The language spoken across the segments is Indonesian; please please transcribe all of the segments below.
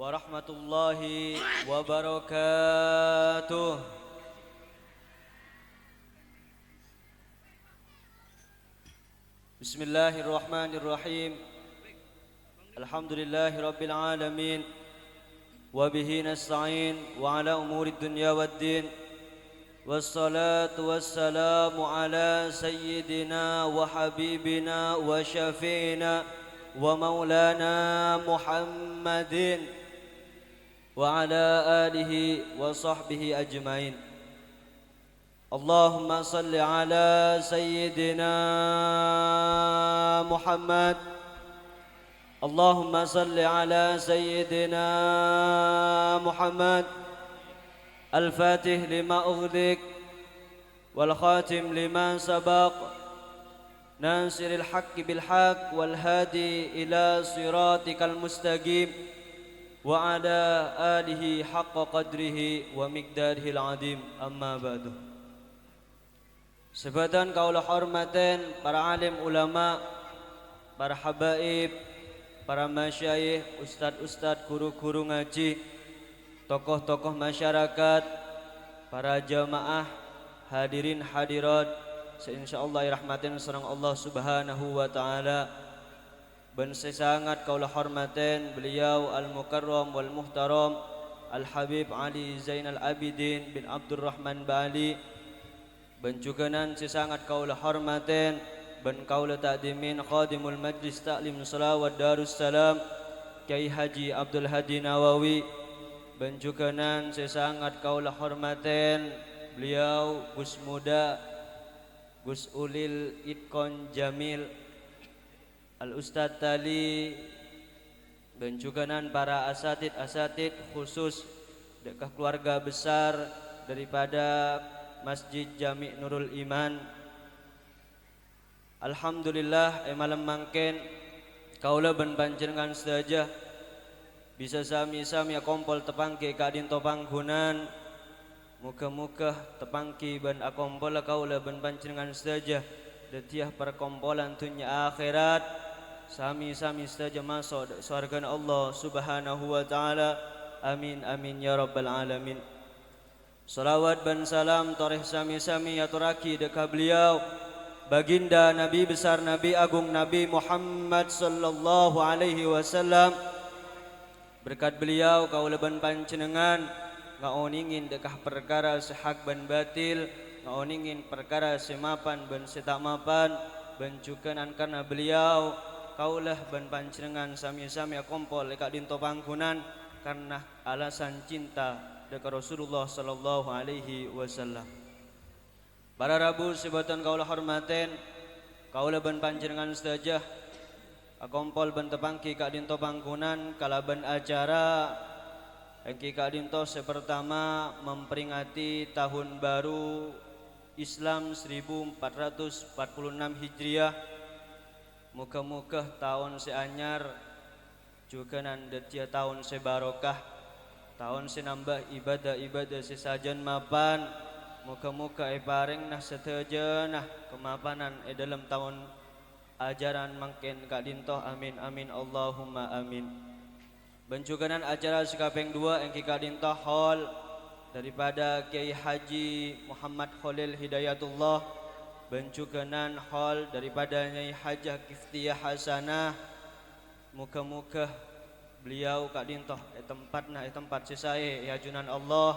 warahmatullahi wabarakatuh. Bismillahirrahmanirrahim. Alhamdulillahi rabbil alamin. Wabihi nasta'in wa ala umuri dunya waddin. Wassalatu wassalamu ala sayyidina wa habibina wa syafi'ina wa maulana Muhammadin wa ala alihi wa sahbihi ajmain. Allahumma salli ala sayyidina Muhammad. Allahumma salli ala sayyidina Muhammad. Al-Fatih lima ughliq wal khatim lima sabaq, nasiril haqqi bil haqq wal hadi ila siratikal mustaqim wa ala alihi haqqa qadrihi wa miqdarihil azim. Amma ba'du. Sebatan kaula hormaten para alim ulama, para habaib, para masyayikh, ustad-ustad, guru-guru ngaji, tokoh-tokoh masyarakat, para jamaah, hadirin hadirat, seinsyaallah rahmatin sareng Allah Subhanahu wa taala. Ben sesangat kaula hormaten beliau al-mukarram wal muhtaram Al-Habib Ali Zainal Abidin bin Abdurrahman Bali. Ben juganan sesangat kaula hormaten ben kaula takdimin khadimul majlis taklim salawat Darussalam Kyai Haji Abdul Hadi Nawawi. Ben juganan sesangat kaula hormaten beliau Gus Muda Gus Ulil Itkon Jamil Al Ustadz Tali. Ben juganan para asatid khusus dekat keluarga besar daripada Masjid Jami Nurul Iman. Alhamdulillah malam mangken kaula ben panjenengan saja bisa sami-sami akompol tepangki kadin topanggunan. Muka-muka tepangki ben akompol kaula ben panjenengan saja detiah perkompolan dunia akhirat sami-sami saja masuk surga Allah Subhanahu wa taala. Amin amin ya rabbal alamin. Salawat dan salam toreh sami-sami aturaki dekat beliau baginda Nabi besar Nabi agung Nabi Muhammad sallallahu alaihi wasallam. Berkat beliau kaula ban panjenengan ngaoningin dekah perkara sehak ban batil, ngaoningin perkara semapan ban setak mapan, bencukenan karena beliau kaulah ban panjenengan sami-sami akompol lekak dinto pangkunan karena alasan cinta dekat Rasulullah sallallahu alaihi wasallam. Para rabu sebatan kaula hormaten kaula ban panjenengan saja akompol ben tepangki kak dinto pangkunan kalaban acara engki kak dinto sepertama memperingati tahun baru Islam 1446 Hijriah. Muka-muka tahun seanyar juga nandetia tahun sebarokah, tahun senambah ibadah-ibadah sesajen mapan. Muka-muka paring nah setejenah kemapanan dalam tahun ajaran mangken kak dintoh. Amin amin Allahumma amin. Bencukanan acara sekapeng 2 engki kak dintoh hall daripada Kiai Haji Muhammad Khalil Hidayatullah. Bencukanan hall daripada Nyai Hajah Kiftiyah Hasanah. Muka-muka beliau kak dintoh tempatna tempat sesae ya junan Allah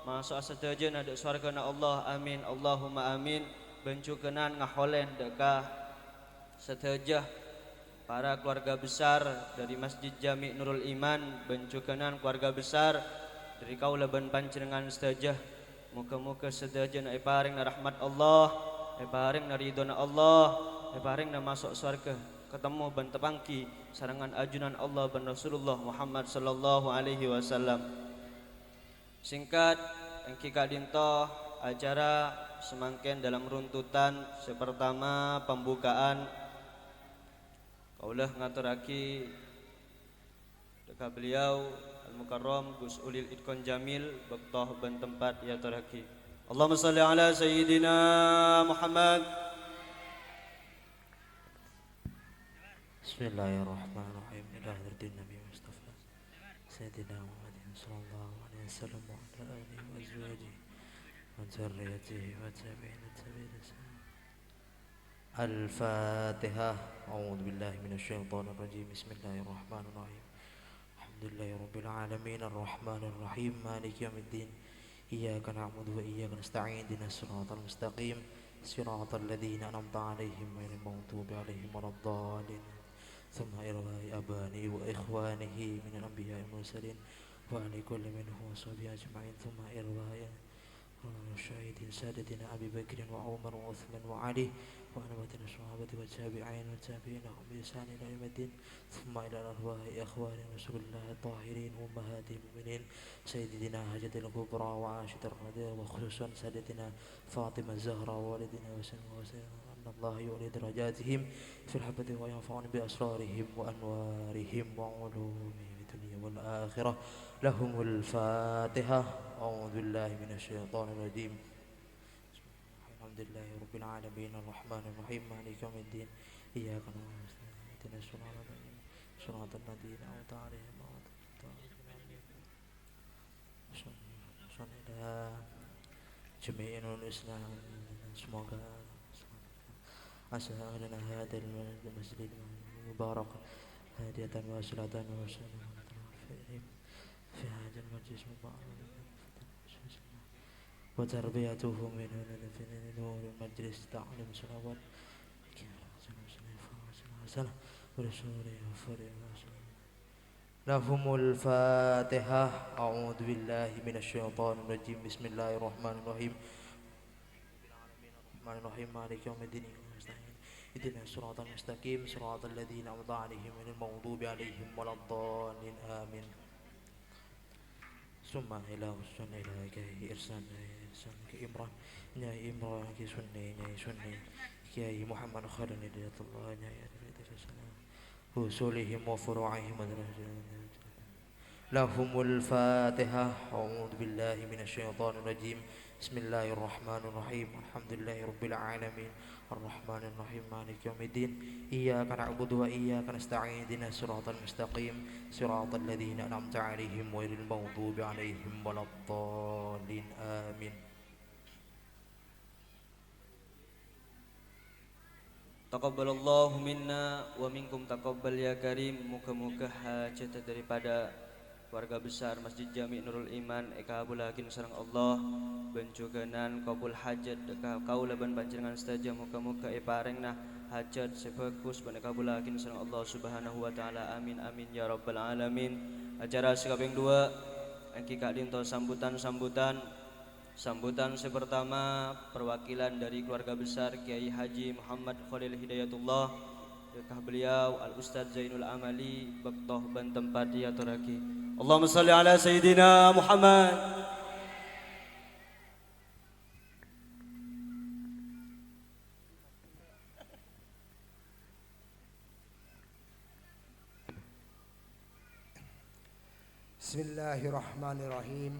masuk asatejen ada surgana Allah. Amin Allahumma amin. Bencukanan ngaholen dekah setejah para keluarga besar dari Masjid Jami Nurul Iman. Bencukanan keluarga besar dari kaula ban panjenengan setejah. Muka-muka setejah paring na rahmat Allah, paring na ridona Allah, paring na masuk surga ketemu ban tepangki sarangan ajunan Allah ban Rasulullah Muhammad sallallahu alaihi wasallam. Singkat engki kadinto acara semangken dalam runtutan sepertama pembukaan kaulah ngaturaki dekat beliau Al-Mukarram Gus Ulil Itkon Jamil bektoh ban tempat ya turaki. Allahumma salli ala sayyidina Muhammad. Bismillahirrahmanirrahim. Ila hadirin Nabi Mustafa سيدنا محمد صلى الله عليه وسلم وعلى آله وأزواجه وذريته وتابعين التابعين. الفاتحة. أعوذ بالله من الشيطان الرجيم. بسم الله الرحمن الرحيم. الحمد لله رب العالمين الرحمن الرحيم مالك يوم الدين. إياك نعبد وإياك نستعين. اهدنا الصراط المستقيم صراط الذين أنعمت عليهم غير المغضوب عليهم ولا الضالين. ثم إرواء أباني وإخوانه من الأنبياء والمرسلين وعلى كل منهم وصحبه أجمعين. ثم إرواء الشهيدين سادتنا أبي بكر وعمر وعثمان وعلي وأئمة الصحابة والتابعين والتابعين لهم بإحسان إلى يوم الدين. ثم إلى أرواح إخوان رسول الله الطاهرين وأمهات المؤمنين سيدنا هجة الكبرى وعاشة الردى وخصوصا سادتنا فاطمة الزهراء ووالدنا وسلم أن الله يعلي درجاتهم في الحبة وينفعون بأسرارهم وأنوارهم وعلومهم في الدنيا والآخرة. لهم الفاتحة. أعوذ بالله من الشيطان الرجيم. الحمد لله رب العالمين الرحمن الرحيم مالك يوم الدين. إياك نعبد وإياك نستعين صراط الذين أنعمت عليهم غير المغضوب عليهم. جميع الإسلام semoga أسألنا هذا المسجد المبارك هدية وصلاة وسلام في هذا المجلس المبارك وتربيته من نور المجلس تعلم صلوات ورسوله لهم الفاتحة. أعوذ بالله من الشيطان الرجيم. بسم الله الرحمن الرحيم. الرحمن الرحيم مالك يوم الدين. اهدنا الصراط المستقيم صراط الذين أنعمت عليهم غير المغضوب عليهم ولا الضالين آمين. ثم إلى حسن إلى كي إرسان كإمران ناي إمران كي سني كي محمد خير ندية الله ناي وصولهم وفروعهم لهم الفاتحة. أعوذ بالله من الشيطان الرجيم. بسم الله الرحمن الرحيم. الحمد لله رب العالمين الرحمن الرحيم مالك يوم الدين. إياك نعبد وإياك نستعين اهدنا الصراط المستقيم صراط الذين أنعمت عليهم غير المغضوب عليهم ولا الضالين آمين. Taqabbalallahu minna wa minkum taqabbal ya karim. Muka-muka hajat daripada warga besar Masjid Jami Nurul Iman eka abulakin sareng Allah bencukenan kabul hajat deka kaula ban panjenengan sedaja muka-muka parengna hajat sebagus ban kabulakin sareng Allah Subhanahu wa taala. Amin amin ya rabbal alamin. Acara sekaping 2 engki kadinto sambutan sepertama perwakilan dari keluarga besar Kiai Haji Muhammad Khalil Hidayatullah dekah beliau Al Ustaz Zainul Amali Bektoh Banten Pati aturaki. Allahumma shalli ala Sayyidina Muhammad. Bismillahirrahmanirrahim.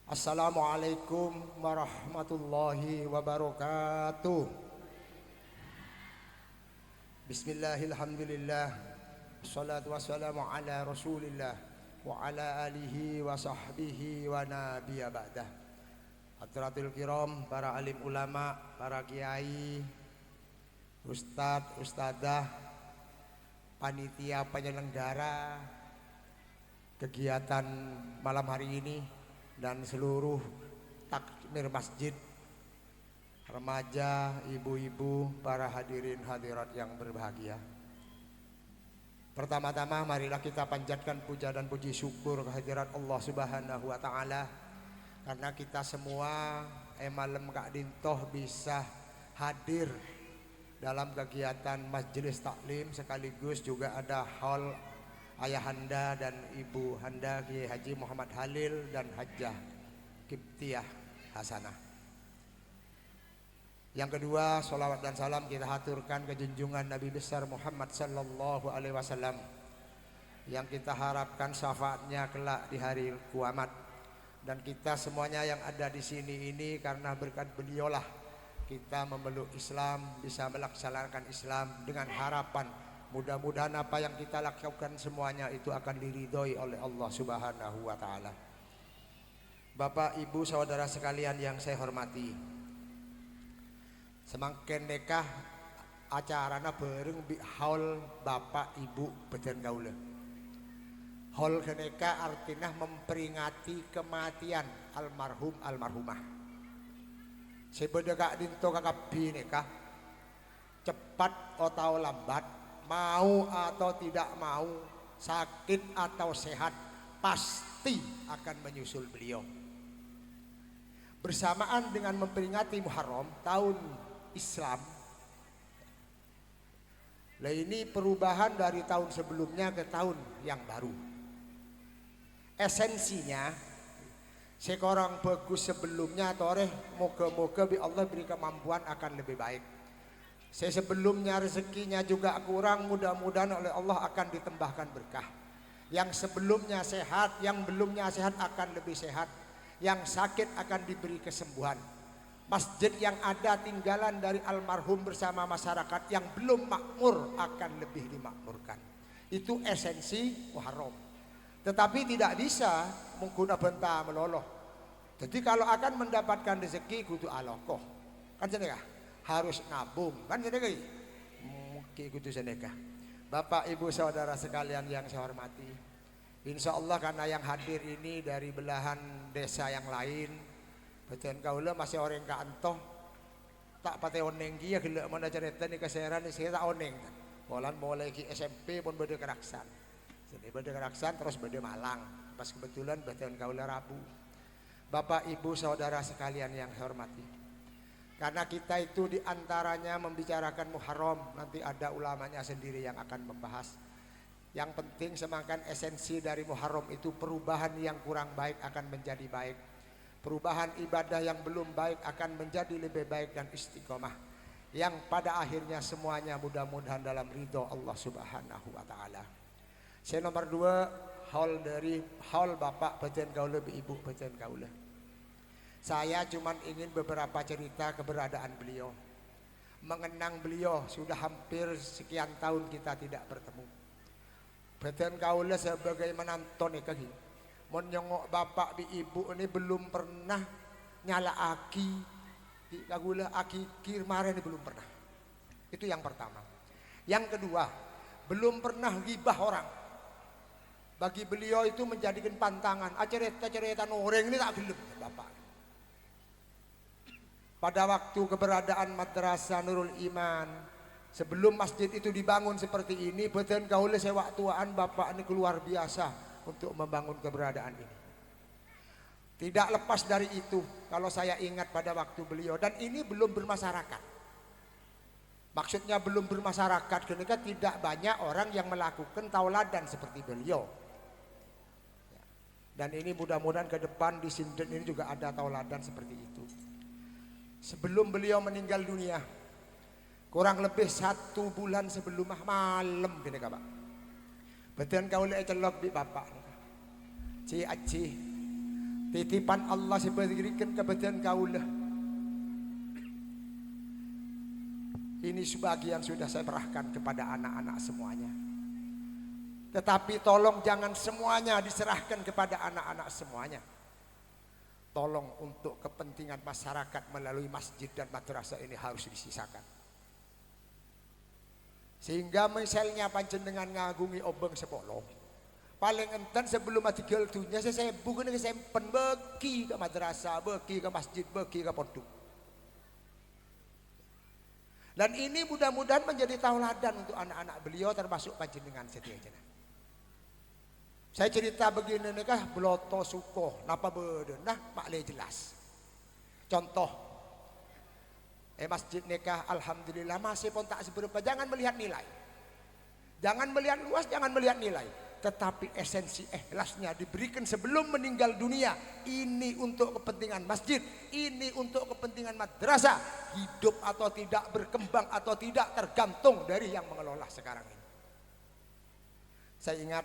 Assalamualaikum warahmatullahi wabarakatuh. Bismillahirrahmanirrahim. Wassalatu wassalamu ala rasulillah wa ala alihi wa sahbihi wa nabiyya ba'dah. Hadratul kiram, para alim ulama, para kiai, ustadz, ustadzah, panitia penyelenggara kegiatan malam hari ini dan seluruh takmir masjid, remaja, ibu-ibu, para hadirin hadirat yang berbahagia. Pertama-tama marilah kita panjatkan puja dan puji syukur kehadirat Allah Subhanahu wa taala karena kita semua malam Kak Dintoh bisa hadir dalam kegiatan majelis taklim sekaligus juga ada haul Ayahanda dan Ibu Handa Kiai Haji Muhammad Halil dan Hajjah Kiptiah Hasanah. Yang kedua, sholawat dan salam kita haturkan ke junjungan Nabi besar Muhammad sallallahu alaihi wasallam yang kita harapkan syafaatnya kelak di hari kiamat. Dan kita semuanya yang ada di sini ini karena berkat beliaulah kita memeluk Islam, bisa melaksanakan Islam dengan harapan Mudah-mudahan apa yang kita lakukan semuanya itu akan diridhoi oleh Allah Subhanahu wa taala. Bapak, Ibu, saudara sekalian yang saya hormati, semangken nikah acarana bareng bi haul Bapak Ibu beden kaula. Haul nikah artinya memperingati kematian almarhum almarhumah. Sebeda kak dinto kakabi nikah cepat atau lambat, mau atau tidak mau, sakit atau sehat, pasti akan menyusul beliau. Bersamaan dengan memperingati Muharram tahun Islam. Lah ini perubahan dari tahun sebelumnya ke tahun yang baru. Esensinya sekorang bagus sebelumnya toreh, moga-moga bi Allah beri kemampuan akan lebih baik. Saya sebelumnya rezekinya juga kurang, mudah-mudahan oleh Allah akan ditambahkan berkah. Yang sebelumnya sehat, yang belumnya sehat akan lebih sehat. Yang sakit akan diberi kesembuhan. Masjid yang ada tinggalan dari almarhum bersama masyarakat yang belum makmur akan lebih dimakmurkan. Itu esensi Muharram. Tetapi tidak bisa menggunakan bentah meloloh. Jadi kalau akan mendapatkan rezeki kudu alokoh. Kan sedekah harus nabung. Kan sedekah. Mungkin kudu sedekah. Bapak, Ibu, saudara sekalian yang saya hormati, insya Allah karena yang hadir ini dari belahan desa yang lain, beten kaula masih orang kantoh tak pate oneng kia gila mana cerita ni keseran ni saya tak oneng. Bolan mulai ki SMP pun beda keraksan. Jadi beda keraksan terus beda Malang. Pas kebetulan beten kaula Rabu. Bapak, Ibu, saudara sekalian yang saya hormati, karena kita itu diantaranya membicarakan Muharram, nanti ada ulamanya sendiri yang akan membahas. Yang penting semakan esensi dari Muharram itu perubahan yang kurang baik akan menjadi baik. Perubahan ibadah yang belum baik akan menjadi lebih baik dan istiqomah. Yang pada akhirnya semuanya mudah-mudahan dalam ridho Allah Subhanahu wa taala. Saya nomor 2, haul Bapak beten kaula, Ibu beten kaula. Saya cuman ingin beberapa cerita keberadaan beliau. Mengenang beliau sudah hampir sekian tahun kita tidak bertemu. Beten kaula sebagai menantu nih kaki. Mon nyongok bapak bi ibu ini belum pernah nyala aki di kagula aki kirmare ini belum pernah. Itu yang pertama. Yang kedua, belum pernah gibah orang. Bagi beliau itu menjadikan pantangan. Cerita noreng ini tak gelem bapak. Pada waktu keberadaan Madrasah Nurul Iman, sebelum masjid itu dibangun seperti ini, beten kaula sewa tuaan bapak ini keluar biasa untuk membangun keberadaan ini. Tidak lepas dari itu, kalau saya ingat pada waktu beliau, dan ini belum bermasyarakat. Maksudnya belum bermasyarakat, ketika tidak banyak orang yang melakukan tauladan seperti beliau. Dan ini mudah-mudahan ke depan di Sinden ini juga ada tauladan seperti itu. Sebelum beliau meninggal dunia, kurang lebih 1 bulan sebelum malam gini Pak. Betul kau lihat celok di bapak. Ci aci, titipan Allah diberikan kebetulan kau lah. Ini sebagian sudah saya serahkan kepada anak-anak semuanya. Tetapi tolong jangan semuanya diserahkan kepada anak-anak semuanya. Tolong untuk kepentingan masyarakat melalui masjid dan madrasah ini harus disisakan. Sehingga misalnya panjenengan ngagungi obeng sepolo, paling enten sebelum mati geltunya saya bukan kesempen bagi ke madrasah, bagi ke masjid, bagi ke pondok. Dan ini mudah-mudahan menjadi tauladan untuk anak-anak beliau termasuk panjenengan setiap. Saya cerita begini nih kah, beloto suko, napa beden, nah maklum jelas. Contoh, masjid nikah, alhamdulillah masih pun tak seberapa. Jangan melihat nilai, jangan melihat luas, jangan melihat nilai. Tetapi esensi ikhlasnya diberikan sebelum meninggal dunia. Ini untuk kepentingan masjid, ini untuk kepentingan madrasah. Hidup atau tidak, berkembang atau tidak tergantung dari yang mengelola sekarang ini. Saya ingat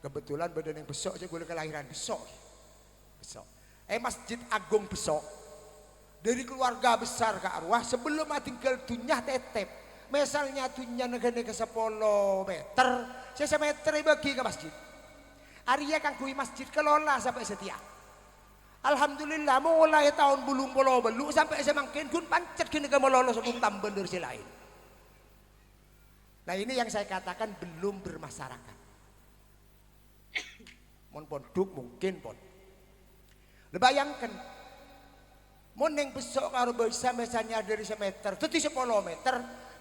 kebetulan badan yang besok aja gue kelahiran besok. Masjid Agung besok dari keluarga besar ke arwah sebelum tinggal dunia tetep Misalnya tunya negara ke 10 meter, saya meter bagi ke masjid. Arya kang kui masjid kelola sampai setia. Alhamdulillah mulai tahun bulung bolo belu sampai semangkin gun pancet kini ke melolo sebelum tambah dari lain. Nah ini yang saya katakan belum bermasyarakat. Mon ponduk mungkin pon. Bayangkan, mon yang besok kalau bisa misalnya dari semeter, itu 10 meter,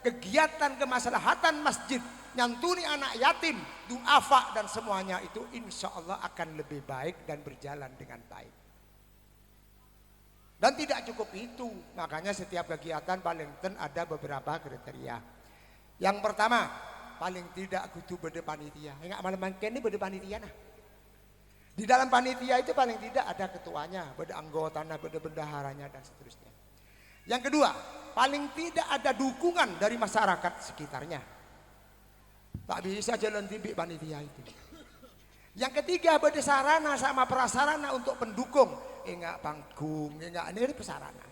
kegiatan kemaslahatan masjid, nyantuni anak yatim, duafa dan semuanya itu insya Allah akan lebih baik dan berjalan dengan baik. Dan tidak cukup itu, makanya setiap kegiatan paling ada beberapa kriteria. Yang pertama, paling tidak kudu bede panitia. Enggak malam ini bede panitia nah. Di dalam panitia itu paling tidak ada ketuanya, bede anggotanya, bede bendaharanya dan seterusnya. Yang kedua, paling tidak ada dukungan dari masyarakat sekitarnya. Tak bisa jalan tibik panitia itu. Yang ketiga, bede sarana sama prasarana untuk pendukung. Enggak panggung, enggak ini prasarana.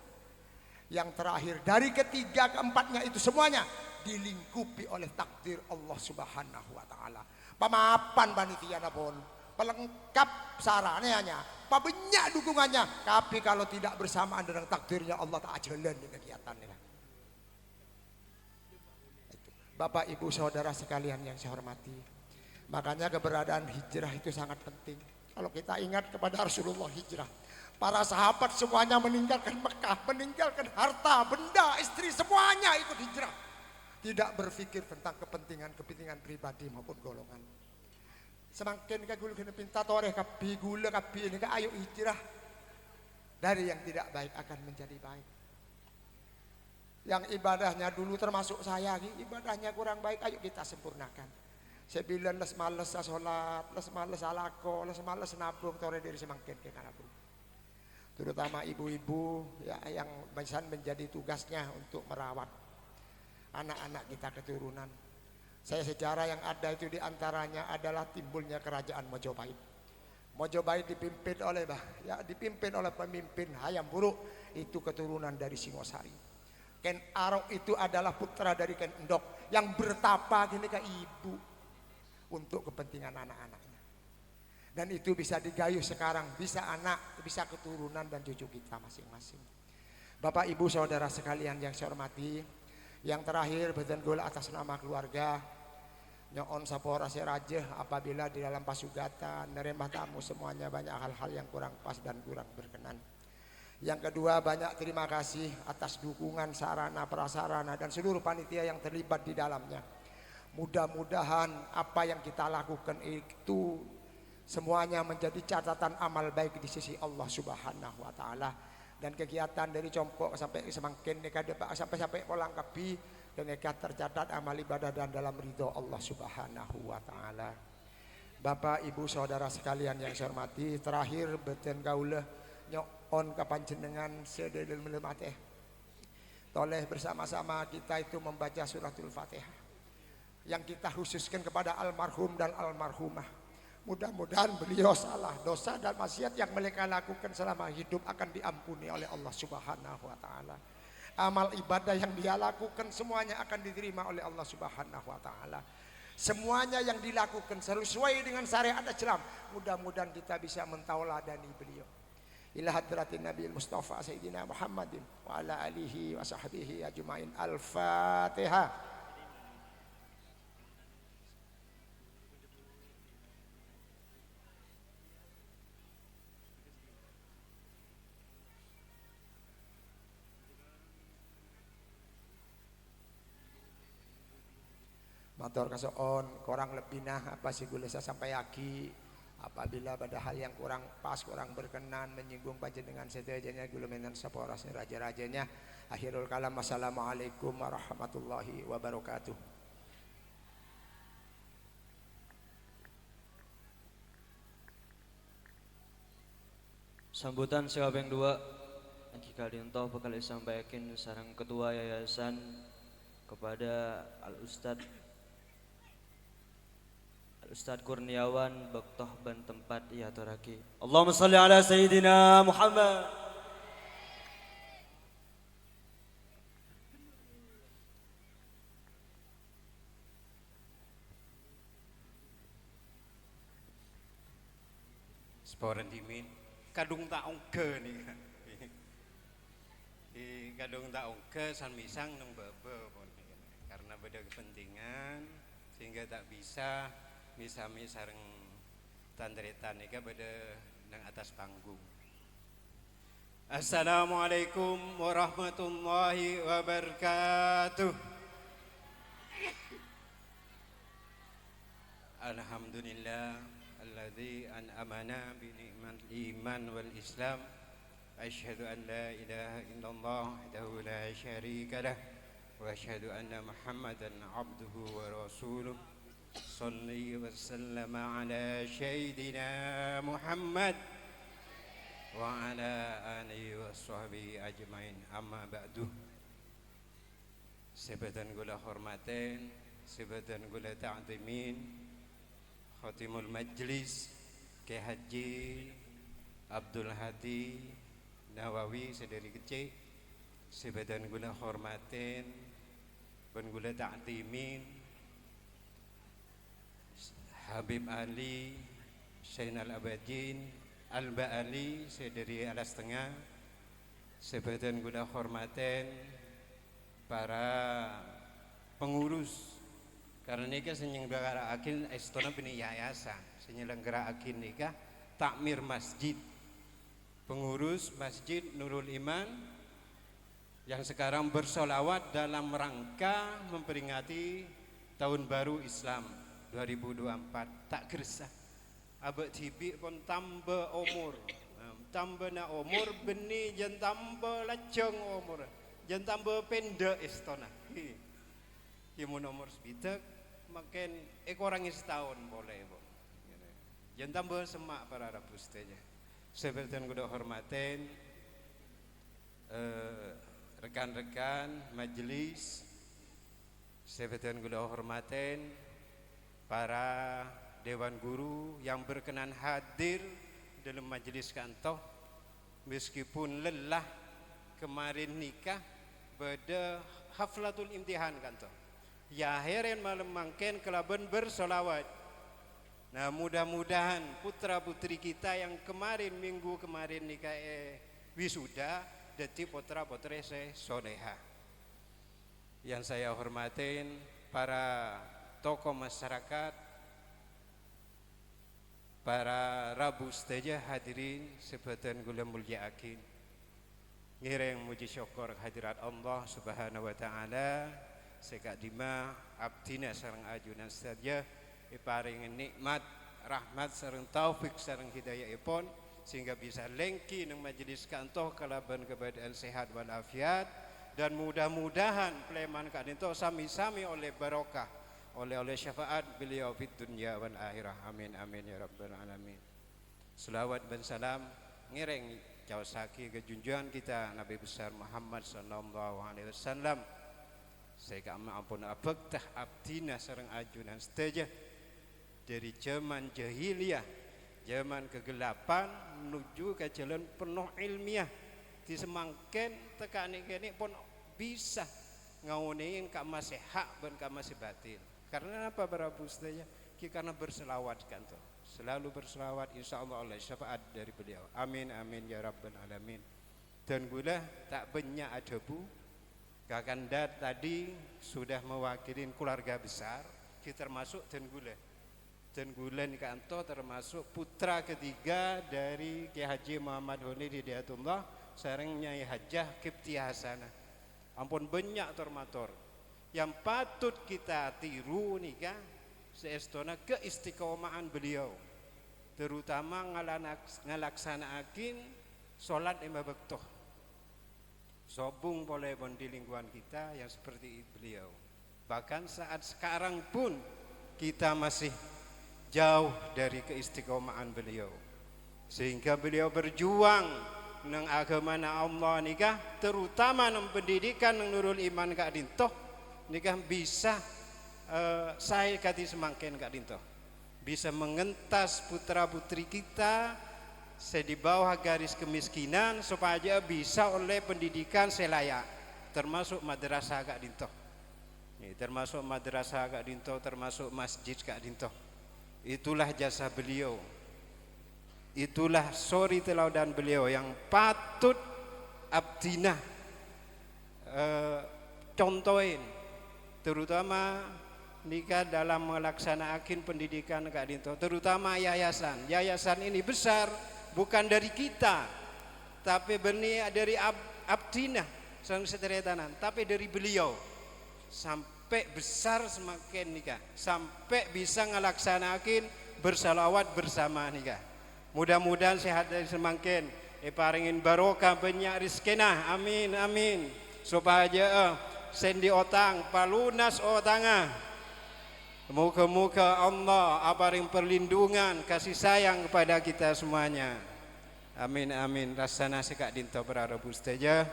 Yang terakhir dari ketiga keempatnya itu semuanya dilingkupi oleh takdir Allah Subhanahu wa taala. Pamapan panitia pun pelengkap sarananya, banyak dukungannya, tapi kalau tidak bersamaan dengan takdirnya Allah tak jalan di kegiatannya. Bapak Ibu Saudara sekalian yang saya hormati, makanya keberadaan hijrah itu sangat penting. Kalau kita ingat kepada Rasulullah hijrah, para sahabat semuanya meninggalkan Mekah, meninggalkan harta, benda, istri, semuanya ikut hijrah. Tidak berpikir tentang kepentingan pribadi maupun golongan. Semakin kagul kena pinta toreh kapi gula kapi ini ayo hijrah. Dari yang tidak baik akan menjadi baik. Yang ibadahnya dulu termasuk saya, ibadahnya kurang baik, ayo kita sempurnakan. Saya bilang les males salat, les males alako, les males nabung toreh dari semakin ke kanabung. Terutama ibu-ibu ya, yang menjadi tugasnya untuk merawat anak-anak kita keturunan. Saya sejarah yang ada itu diantaranya adalah timbulnya kerajaan Mojopahit. Mojopahit dipimpin oleh pemimpin Hayam Buruk, itu keturunan dari Singosari. Ken Arok itu adalah putra dari Ken Endok yang bertapa gini ke ibu untuk kepentingan anak-anaknya. Dan itu bisa digayuh sekarang, bisa anak, bisa keturunan dan cucu kita masing-masing. Bapak Ibu Saudara sekalian yang saya hormati, yang terakhir beten gula atas nama keluarga nyoon sapora serajeh apabila di dalam pasugatan nerembah tamu semuanya banyak hal-hal yang kurang pas dan kurang berkenan. Yang kedua, banyak terima kasih atas dukungan sarana prasarana dan seluruh panitia yang terlibat di dalamnya. Mudah-mudahan apa yang kita lakukan itu semuanya menjadi catatan amal baik di sisi Allah Subhanahu wa taala. Dan kegiatan dari Compok sampai semakin sampai Polang Kapi dan tercatat amal ibadah dan dalam ridho Allah Subhanahu wa taala. Bapak Ibu Saudara sekalian yang saya hormati, terakhir beten kaula nyon kapanjenengan sededel melemateh. Toleh bersama-sama kita itu membaca suratul Fatihah yang kita khususkan kepada almarhum dan almarhumah. Mudah-mudahan beliau salah, dosa dan maksiat yang mereka lakukan selama hidup akan diampuni oleh Allah Subhanahu wa taala. Amal ibadah yang dia lakukan semuanya akan diterima oleh Allah Subhanahu wa taala. Semuanya yang dilakukan sesuai dengan syariat Islam. Mudah-mudahan kita bisa mentauladani beliau. Ila hadratin Nabi Mustafa Sayyidina Muhammadin wa ala alihi wa sahbihi ajmain. Al-Fatihah. Matur kasoon korang lebih nah apa sih gue saya sampai aki apabila pada hal yang kurang pas kurang berkenan menyinggung panjenengan sedayanya gue menan saporasnya raja-rajanya. Akhirul kalam, wassalamualaikum warahmatullahi wabarakatuh. Sambutan sekaping dua Aki Kadinto bakal disampaikan sarang ketua yayasan kepada Ustadz Kurniawan Bektoh ban tempat ya toraki. Allahumma sholli ala Sayyidina Muhammad. Sporen dimin kadung tak ongke nih. Di kadung tak ongke san misang nang bebe pun karena beda kepentingan sehingga tak bisa misami sareng tandretan nika beda nang atas panggung. Assalamualaikum warahmatullahi wabarakatuh. Alhamdulillah alladzi an'amana bi ni'matil iman wal islam. Asyhadu an la ilaha illallah wahdahu la syarika lah wa asyhadu anna Muhammadan abduhu wa rasuluh. Shalli wa sallam ala sayyidina Muhammad wa ala alihi wa sahbihi ajmain. Amma ba'du. Sebadan gula hormatin, sebadan gula ta'zimin, Khatimul Majlis Kyai Haji Abdul Hadi Nawawi sedari kecil, sebadan gula hormatin ben gula ta'zimin Habib Ali Zainal Abidin Al-Ba'ali sedari alas tengah, sebadan gula hormatin para pengurus karena nikah senyelenggara akin istana bini yayasan senyelenggara akin nikah takmir masjid, pengurus masjid Nurul Iman yang sekarang bersolawat dalam rangka memperingati tahun baru Islam 2024. Tak gersah abek tibik pun tambah umur, tambah na umur beni jan tambah laceng umur jan tambah pendek istana imun umur sebitek makin ekorangi setahun boleh bu. Jangan tambah semak para rabustanya. Seperti yang kuda hormatin rekan-rekan majelis, seperti yang kuda hormatin para dewan guru yang berkenan hadir dalam majelis kantor meskipun lelah kemarin nikah pada haflatul imtihan kantor. Ya heren malam mangken kelaban bersolawat. Nah mudah-mudahan putra putri kita yang kemarin minggu kemarin nikah wisuda deti putra putri saya soleha. Yang saya hormatin para tokoh masyarakat, para rabu seteja hadirin sebadan gula mulia akin. Ngireng muji syukur hadirat Allah Subhanahu wa taala. Sekak dima abdina sareng ajunan saja iparing nikmat rahmat sareng taufik sareng hidayah ipon sehingga bisa lengki nang majelis kantoh kalaban keadaan sehat walafiat dan mudah-mudahan pleman kadento sami-sami oleh barokah oleh syafaat beliau fid dunya wal akhirah. Amin amin ya rabbal alamin. Selawat dan salam ngireng jawasaki ke junjungan kita Nabi besar Muhammad sallallahu alaihi wasallam. Saya kama ampun abektah abdina sareng ajunan seteja dari zaman jahiliyah, zaman kegelapan menuju ke jalan penuh ilmiah. Disemangken tekani kene pun bisa ngaunein ka masih hak ben ka masih batil. Karena apa para seteja? Karena berselawat kantor. Selalu berselawat insyaallah oleh syafaat dari beliau. Amin amin ya rabbal alamin. Dan gula tak banyak adabu. Kakanda tadi sudah mewakili keluarga besar, kita termasuk Dan Gula Nikanto termasuk putra ketiga dari Kyai Haji Muhammad Huni Hidayatullah, sareng Nyai Hajah Kipti Hasanah. Ampun banyak termator. Yang patut kita tiru nika seestona keistiqomahan beliau, terutama ngalaksanaakin sholat lima waktu. Sobung boleh di lingkungan kita yang seperti beliau. Bahkan saat sekarang pun kita masih jauh dari keistiqomahan beliau. Sehingga beliau berjuang nang agama na Allah nikah, terutama nang pendidikan nang Nurul Iman Kak Dintoh nikah bisa saya kati semangken Kak Dintoh. Bisa mengentas putra putri kita di bawah garis kemiskinan supaya bisa oleh pendidikan selayak, termasuk madrasah Kak Dintoh. Termasuk madrasah Kak Dintoh, termasuk masjid Kak Dintoh. Itulah jasa beliau. Itulah suri teladan beliau yang patut abdinah contohin, terutama nikah dalam melaksanakan pendidikan Kak Dinto, terutama yayasan. Yayasan ini besar bukan dari kita, tapi benih dari abdinah sang seteretanan, tapi dari beliau sampai besar semakin nikah, sampai bisa ngelaksanakan bersalawat bersama nikah. Mudah-mudahan sehat dari semakin paringin barokah banyak rizkina, amin amin. Supaya sendi otang palunas otanga. Moga-moga Allah aparing perlindungan kasih sayang kepada kita semuanya. Amin amin. Rasana sekak dinto berarabu saja.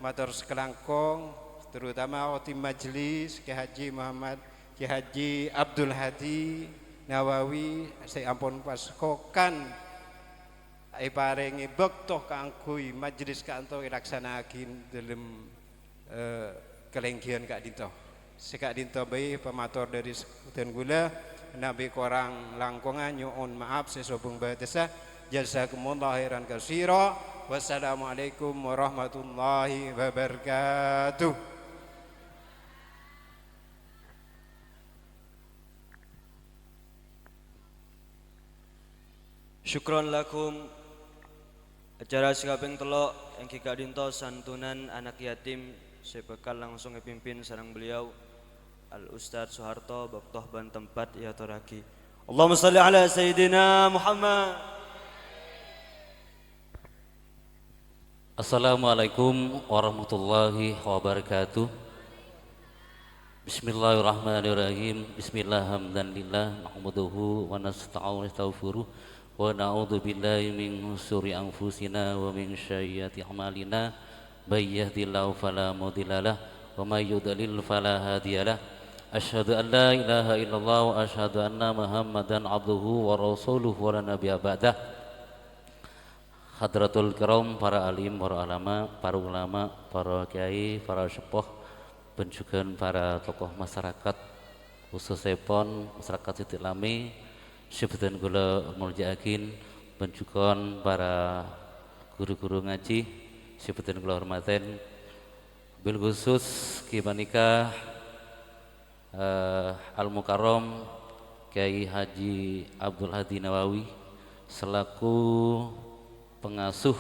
Matur sekelangkong, terutama otim majelis Ki Haji Muhammad Ki Haji Abdul Hadi Nawawi, saya ampun paskokan paringi bektoh kangkui majelis kanto ilaksanakin dalam kelengkian Kak Dinto. Sekak Dinto bayi pemator dari sekutan gula nabi korang langkongan nyuun maaf sesobung batasa jazakumullah khairan katsira. Wassalamualaikum warahmatullahi wabarakatuh. Syukron lakum. Acara sekaping telok yang Kika Dinto santunan anak yatim saya bakal langsung pimpin sarang beliau Al Ustadz Soeharto Baktoh ban tempat ya toraki. Allahumma salli ala Sayyidina Muhammad. Assalamualaikum warahmatullahi wabarakatuh. Bismillahirrahmanirrahim. Bismillahirrahmanirrahim. Nahmaduhu wa nasta'inu wa nastaghfiruh wa na'udzu billahi min syururi anfusina wa min sayyiati a'malina. May yahdihillahu fala mudhillalah wa may yudlil fala hadiyalah. Asyhadu an la ilaha illallah wa asyhadu anna Muhammadan abduhu wa rasuluhu wa la nabiyya ba'dah. Hadratul kiram, para alim, para ulama, para kiai, para sepuh, dan juga para tokoh masyarakat khususnya pon masyarakat Siti Lami, sebutan gula muljaakin, dan juga para guru-guru ngaji, sebutan gula hormaten, bil khusus kibanika Al Mukarram Kiai Haji Abdul Hadi Nawawi selaku pengasuh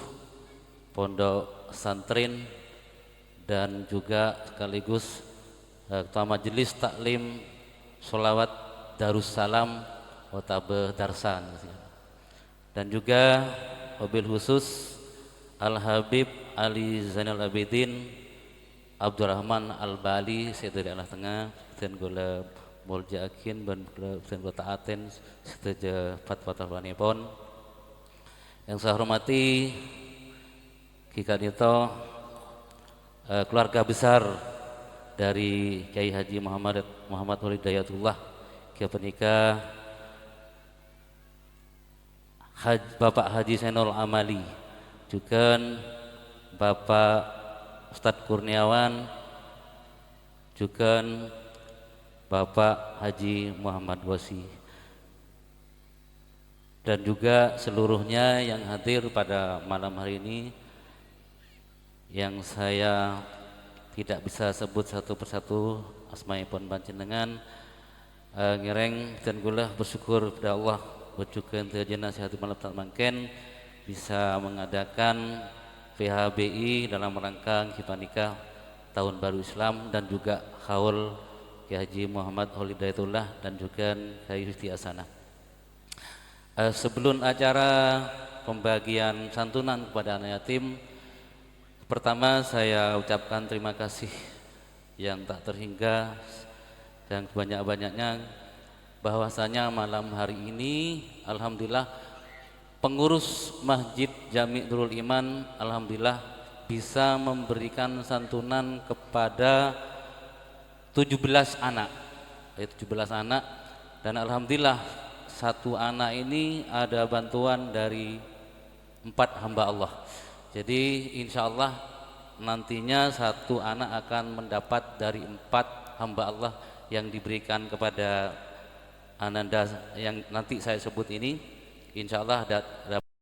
pondok santrin dan juga sekaligus ketua majelis taklim sholawat Darussalam Otabe Darsan, dan juga wabil khusus Al Habib Ali Zainal Abidin Abdurrahman Al Bali dari Allah Tengah dan gula muljaakin dan gula taaten seteja fatwa pon. Yang saya hormati Kika Dinto, keluarga besar dari Kiai Haji Muhammad Hidayatullah, Kiai penikah Bapak Haji Senol Amali, juga Bapak Ustadz Kurniawan, juga Bapak Haji Muhammad Wasi, dan juga seluruhnya yang hadir pada malam hari ini yang saya tidak bisa sebut satu persatu asmaipun panjenengan. Ngereng dan gula bersyukur kepada Allah berjukan terjadi nasihat malam tak mangken bisa mengadakan PHBI dalam rangka Kipanikah Tahun Baru Islam dan juga haul Kiai Haji Muhammad Hidayatullah dan juga Kiai Husdi Hasanah. Sebelum acara pembagian santunan kepada anak yatim, pertama saya ucapkan terima kasih yang tak terhingga dan banyak-banyaknya bahwasanya malam hari ini alhamdulillah pengurus Masjid Jami' Nurul Iman alhamdulillah bisa memberikan santunan kepada 17 anak, 17 anak, dan alhamdulillah satu anak ini ada bantuan dari 4 hamba Allah. Jadi insya Allah nantinya satu anak akan mendapat dari 4 hamba Allah yang diberikan kepada Ananda yang nanti saya sebut ini. insya Allah ada